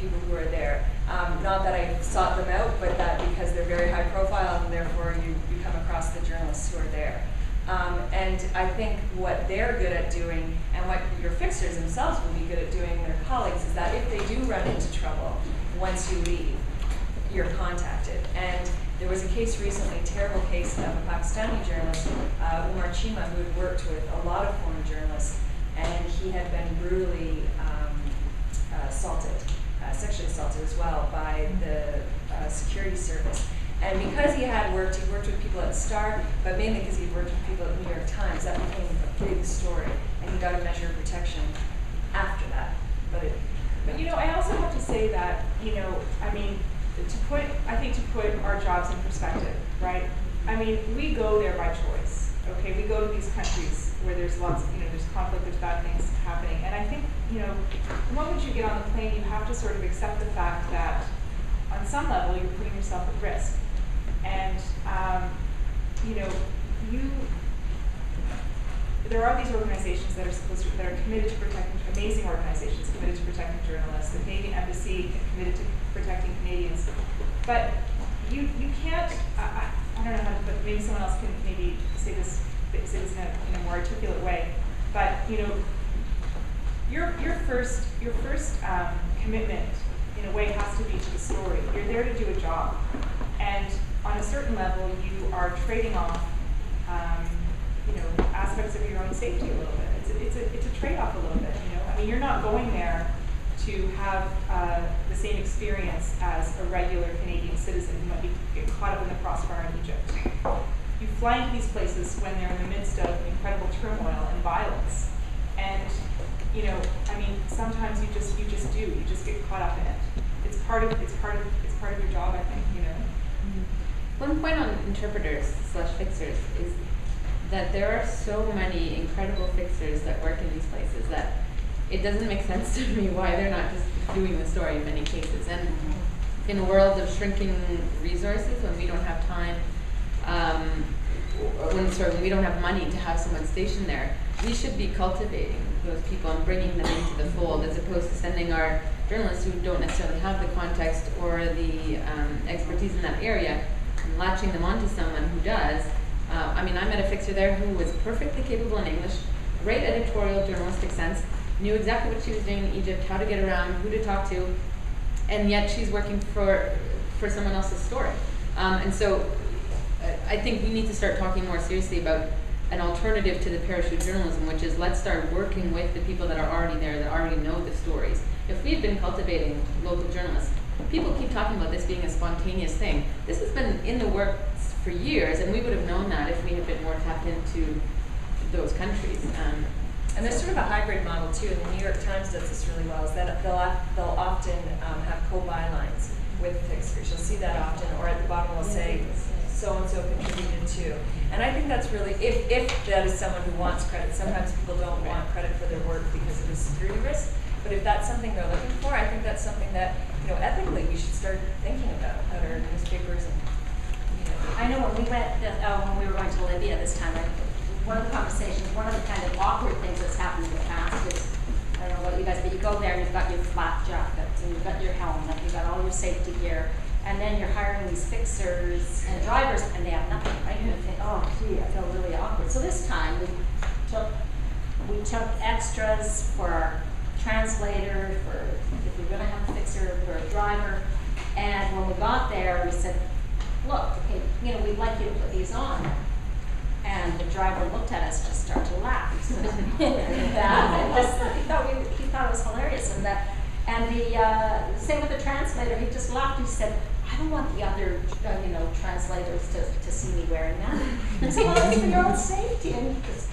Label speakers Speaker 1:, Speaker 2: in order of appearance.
Speaker 1: people who are there. Not that I sought them out, but that because they're very high profile and therefore you come across the journalists who are there. And I think what they're good at doing, and what your fixers themselves will be good at doing their colleagues, is that if they do run into trouble, once you leave, you're contacted. And there was a case recently, a terrible case of a Pakistani journalist, Umar Chima, who had worked with a lot of foreign journalists, and he had been brutally assaulted, sexually assaulted as well, by the security service. And because he worked with people at Star, but mainly because he worked with people at New York Times, that became a big story, and he got a measure of protection after that. But
Speaker 2: you know, I also have to say that, you know, I mean, I think to put our jobs in perspective, right? I mean, we go there by choice, okay? We go to these countries where there's lots of, you know, there's conflict, there's bad things happening. And I think, you know, the moment you get on the plane, you have to sort of accept the fact that on some level, you're putting yourself at risk. And, you know, there are these organizations that are committed to protecting, amazing organizations committed to protecting journalists, the Canadian Embassy committed to protecting Canadians. But you can't, I don't know how to, but maybe someone else can maybe say this in a more articulate way. But, you know, your first commitment, in a way, has to be to the story. You're there to do a job. And on a certain level, you are trading off you know, aspects of your own safety a little bit. It's a trade-off a little bit, you know. I mean, you're not going there to have the same experience as a regular Canadian citizen who might get caught up in the crossfire in Egypt. You fly into these places when they're in the midst of incredible turmoil and violence, and you know, I mean, sometimes you just get caught up in it. It's part of your job, I think, you know.
Speaker 3: One point on interpreters/fixers is that there are so many incredible fixers that work in these places that it doesn't make sense to me why they're not just doing the story in many cases. And in a world of shrinking resources, when we don't have time, when we don't have money to have someone stationed there, we should be cultivating those people and bringing them into the fold, as opposed to sending our journalists who don't necessarily have the context or the expertise in that area and latching them onto someone who does. I mean, I met a fixer there who was perfectly capable in English, great editorial, journalistic sense, knew exactly what she was doing in Egypt, how to get around, who to talk to, and yet she's working for someone else's story. And so I think we need to start talking more seriously about an alternative to the parachute journalism, which is let's start working with the people that are already there, that already know the stories. If we had been cultivating local journalists, people keep talking about this being a spontaneous thing. This has been in the works for years, and we would have known that if we had been more tapped into those countries.
Speaker 1: And there's sort of a hybrid model too, and the New York Times does this really well, is that they'll often have co-bylines with fixers. You'll see that often, or at the bottom will say, so-and-so contributed to. And I think that's really, if that is someone who wants credit. Sometimes people don't want credit for their work because of the security risk, but if that's something they're looking for, I think that's something that, you know, ethically we should start thinking about at our newspapers. And, you know.
Speaker 4: I know when we went, when we were going to Libya this time, one of the conversations, one of the kind of awkward things that's happened in the past is, I don't know what you guys, but you go there and you've got your flak jackets and you've got your helmet, you've got all your safety gear, and then you're hiring these fixers and drivers and they have nothing, right? And you think, oh gee, I feel really awkward. So this time we took extras for our translator, for if we're gonna have a fixer, for a driver, and when we got there we said, look, okay, you know, we'd like you to put these on. And the driver looked at us and just started to laugh. He thought it was hilarious. And the same with the translator. He just laughed. He said, "I don't want the other, translators to see me wearing that." I said, "Well, it's for your own safety." And he just